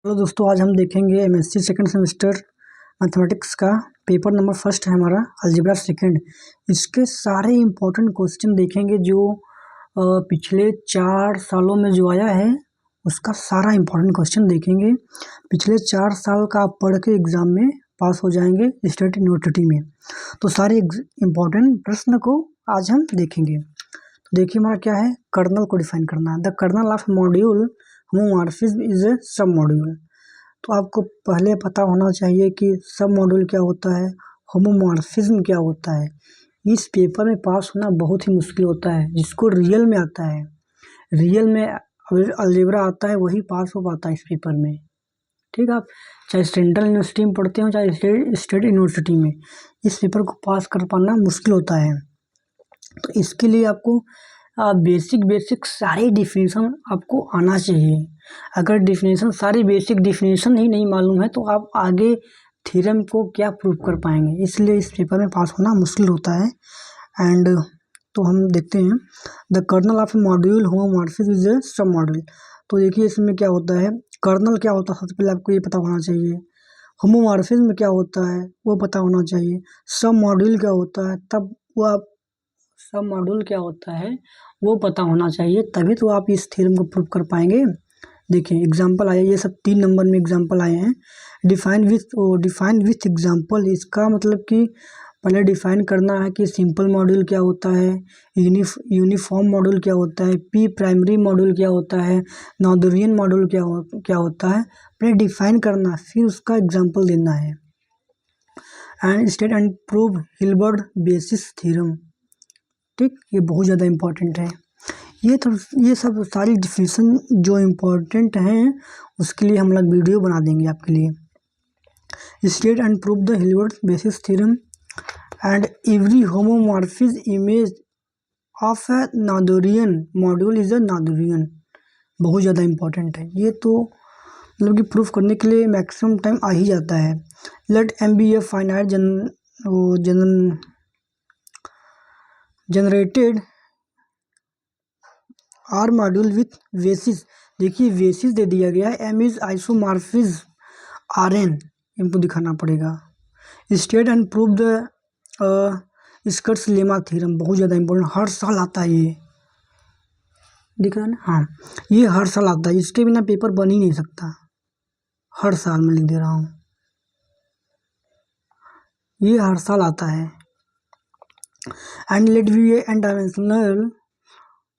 Hello दोस्तों, आज हम देखेंगे एमएससी सेकंड सेमेस्टर मैथमेटिक्स का पेपर नंबर फर्स्ट है हमारा अलजेब्रा सेकंड। इसके सारे इम्पोर्टेंट क्वेश्चन देखेंगे जो पिछले 4 सालों में जो आया है उसका सारा इम्पोर्टेंट क्वेश्चन देखेंगे। पिछले 4 साल का आप पढ़ के एग्ज़ाम में पास हो जाएंगे स्टेट यूनिवर्सिटी में। तो सारे इम्पोर्टेंट प्रश्न को आज हम देखेंगे। तो देखिए हमारा क्या है, कर्नल को डिफाइन करना है। The kernel of module homomorphism is a submodule. तो आपको पहले पता होना चाहिए कि सब मॉड्यूल क्या होता है, होमोमॉर्फिज्म क्या होता है। इस पेपर में पास होना बहुत ही मुश्किल होता है। जिसको रियल में आता है, रियल में अलजेब्रा आता है, वही पास हो पाता है इस पेपर में। ठीक है, आप चाहे सेंट्रल यूनिवर्सिटी में पढ़ते हो चाहे स्टेट यूनिवर्सिटी में, इस पेपर को पास कर पाना मुश्किल होता है। तो इसके लिए आपको बेसिक सारे डिफिनीशन आपको आना चाहिए। अगर डिफिनीशन सारी बेसिक डिफिनीशन ही नहीं मालूम है तो आप आगे थ्योरम को क्या प्रूव कर पाएंगे। इसलिए इस पेपर में पास होना मुश्किल होता है। एंड तो हम देखते हैं the kernel of module homomorphism is a submodule. तो देखिए इसमें क्या होता है, कर्नल क्या होता है सबसे पहले आपको ये पता होना चाहिए। होमोमॉर्फिज्म क्या होता है वो पता होना चाहिए। सब मॉड्यूल क्या होता है तब वो आप सब मॉड्यूल क्या होता है वो पता होना चाहिए, तभी तो आप इस थ्योरम को प्रूव कर पाएंगे। देखिए एग्जांपल आया, ये सब 3 नंबर में एग्जांपल आए हैं। Define with example. इसका मतलब कि पहले डिफाइन करना है कि सिंपल मॉड्यूल क्या होता है, यूनिफॉर्म मॉड्यूल क्या होता है, पी प्राइमरी मॉड्यूल क्या होता है, नॉर्दरियन मॉड्यूल क्या होता है। पहले डिफाइन करना, फिर उसका एग्जाम्पल देना है। And state and prove Hilbert basis theorem. ठीक, ये बहुत ज़्यादा इम्पोर्टेंट है। ये सब सारी डिफिनीशन जो इम्पोर्टेंट हैं उसके लिए हम लोग वीडियो बना देंगे आपके लिए। State and prove the Hilbert basis theorem and every homomorphism image of a Noetherian module is a Noetherian. बहुत ज़्यादा इम्पोर्टेंट है ये, तो मतलब कि प्रूफ करने के लिए मैक्सिमम टाइम आ ही जाता है। Let M be a finite generated R module with basis. देखिए बेसिस दे दिया गया है, M is isomorphism R N, इनको दिखाना पड़ेगा। State and prove the Schur's lemma theorem. बहुत ज़्यादा इम्पोर्टेंट, हर साल आता है ये, दिख रहा है ना। हाँ, ये हर साल आता है, इसके बिना पेपर बन ही नहीं सकता। हर साल मैं लिख दे रहा हूँ, ये हर साल आता है। And let V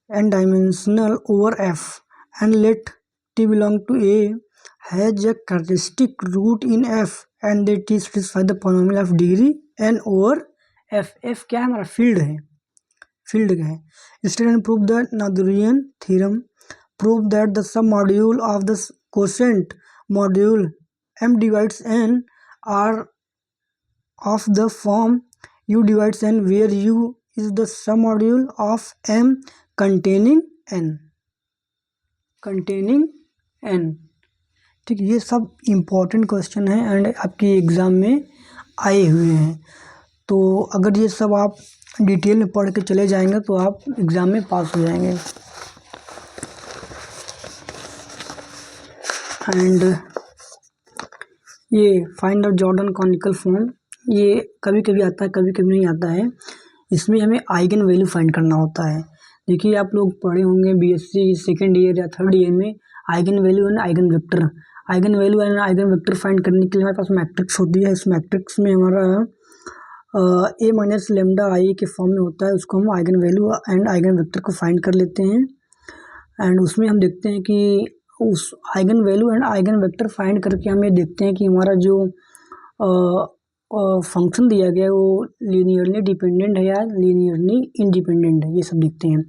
n dimensional over F and let T belong to A has a characteristic root in F and that is satisfy the polynomial of degree n over F. F क्या है, हमारा field है, field का है। State and prove the Noetherian theorem. Prove that the sub module of the quotient module m divides n are of the form u divides n where u is the sum module of m containing n। ठीक, ये सब important question है and आपके exam में आए हुए हैं। तो अगर ये सब आप डिटेल में पढ़ के चले जाएंगे तो आप एग्ज़ाम में पास हो जाएंगे। एंड ये find out Jordan conical form, ये कभी कभी आता है कभी कभी नहीं आता है। इसमें हमें आइगन वैल्यू फाइंड करना होता है। देखिए आप लोग पढ़े होंगे बीएससी सेकेंड ईयर या थर्ड ईयर में eigen value and eigen vector. Eigen value and eigen vector find करने के लिए हमारे पास मैट्रिक्स होती है। इस मैट्रिक्स में हमारा ए माइनस लेमडा आई के फॉर्म में होता है, उसको हम eigen value and eigen vector को फाइंड कर लेते हैं। एंड उसमें हम देखते हैं कि उस eigen value and eigen vector find करके हम ये देखते हैं कि हमारा जो फंक्शन दिया गया है वो लीनियरली डिपेंडेंट है या लीनियरली इंडिपेंडेंट है, ये सब देखते हैं।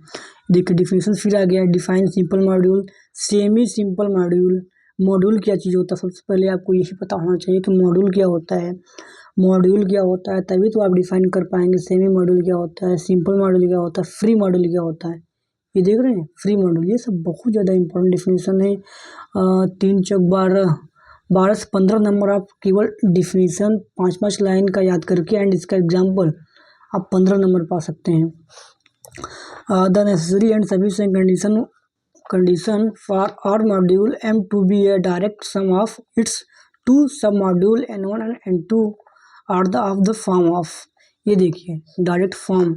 देखिए डिफिनीशन फिर आ गया, define simple module, semi simple module. Module क्या चीज़ होता है, सबसे पहले आपको यही पता होना चाहिए कि मॉड्यूल क्या होता है। मॉड्यूल क्या होता है तभी तो आप डिफाइन कर पाएंगे। सेमी मॉड्यूल क्या होता है, सिंपल मॉड्यूल क्या होता है, फ्री मॉड्यूल क्या होता है, ये देख रहे हैं फ्री मॉड्यूल। ये सब बहुत ज़्यादा इंपॉर्टेंट डिफिनीशन है। 3 चौक 12 से 15 नंबर आप केवल डिफिनीशन 5-5 लाइन का याद करके एंड इसका एग्जाम्पल आप 15 नंबर पा सकते हैं। The necessary and sufficient condition condition for our module M to be a direct sum of its two submodule N1 and N2 are of the form of। ये देखिए डायरेक्ट फॉर्म,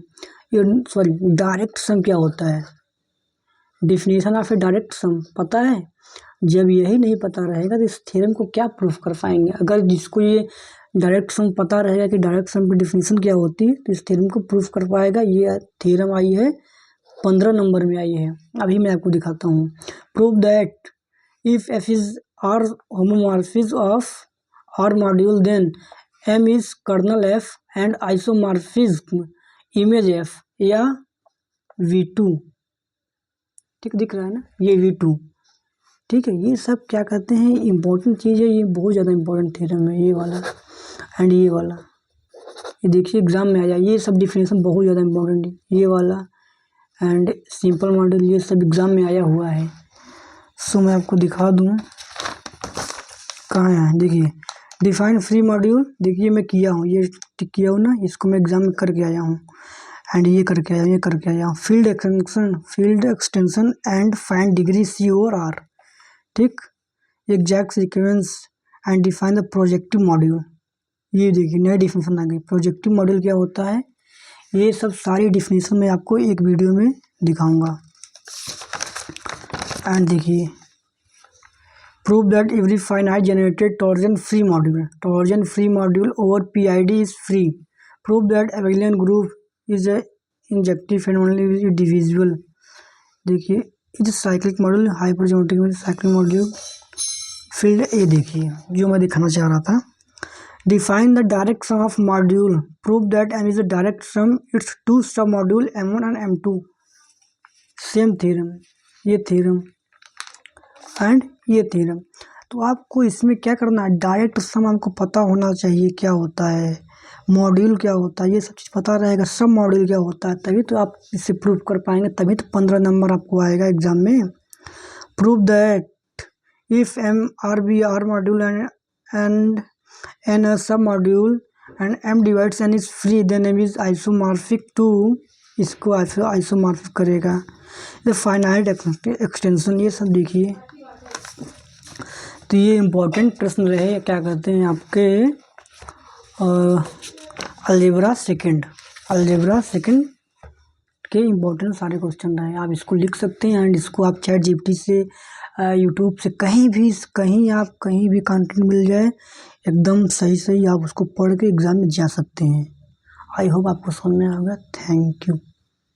ये sorry direct sum क्या होता है, definition of A direct sum पता है। जब यही नहीं पता रहेगा तो इस थ्योरम को क्या प्रूफ कर पाएंगे। अगर जिसको ये डायरेक्ट सम पता रहेगा कि डायरेक्ट सम की डिफिनेशन क्या होती है तो इस थ्योरम को प्रूफ कर पाएगा। ये थ्योरम आई है 15 नंबर में आई है। अभी मैं आपको दिखाता हूँ। Prove that if F is R homomorphism of R module then M is kernel F and isomorphism image F या V2। ठीक दिख रहा है ना, ये V2। ठीक है, ये सब क्या कहते हैं इम्पोर्टेंट चीज़ है, ये बहुत ज़्यादा इम्पोर्टेंट थ्योरम है ये वाला एंड ये वाला। ये देखिए एग्जाम में आया, ये सब डिफिनेशन बहुत ज़्यादा इम्पोर्टेंट है, ये वाला एंड सिंपल मॉडल, ये सब एग्जाम में आया हुआ है। सो मैं आपको दिखा दूँ कहाँ है। देखिए डिफाइन फ्री मॉड्यूल, देखिए मैं किया हूँ, ये टिक किया हूँ ना, इसको मैं एग्जाम में करके आया हूँ एंड ये करके आया हूँ, ये करके आया हूँ। Field extension and find degree C और R। ठीक, exact sequence and define the projective module. ये देखिए नई डिफिनेशन आ गई, प्रोजेक्टिव मॉड्यूल क्या होता है। ये सब सारी डिफिनेशन मैं आपको एक वीडियो में दिखाऊंगा। एंड देखिए prove that every finite generated torsion free module over PID is free. Prove that abelian group is a injective and only divisible. देखिए इज साइक्लिक मॉड्यूल हाइपरजोमेट्रिक में साइक्लिक मॉड्यूल फील्ड ए। देखिए जो मैं दिखाना चाह रहा था, define the direct sum of module. Prove that M is a direct sum its two sub module M1 and M2। Same theorem, ये थ्योरम एंड ये थ्योरम। तो आपको इसमें क्या करना है, डायरेक्ट सम आपको पता होना चाहिए क्या होता है, मॉड्यूल क्या होता है, ये सब चीज़ पता रहेगा, सब मॉड्यूल क्या होता है, तभी तो आप इसे प्रूव कर पाएंगे, तभी तो 15 नंबर आपको आएगा एग्जाम में। Prove that if M R B R module and N submodule and M divides N is free then M is isomorphic to, इसको आइसोमॉर्फिक करेगा। ये फाइनाइट एक्सटेंशन, ये सब देखिए। तो ये इम्पोर्टेंट प्रश्न रहे, क्या कहते हैं आपके अलजेब्रा सेकंड के इम्पोर्टेंट सारे क्वेश्चन रहे। आप इसको लिख सकते हैं एंड इसको आप ChatGPT से, यूट्यूब से, कहीं आप कहीं भी कंटेंट मिल जाए एकदम सही आप उसको पढ़ के एग्ज़ाम में जा सकते हैं। आई होप आपको समझ में आ गया। Thank you.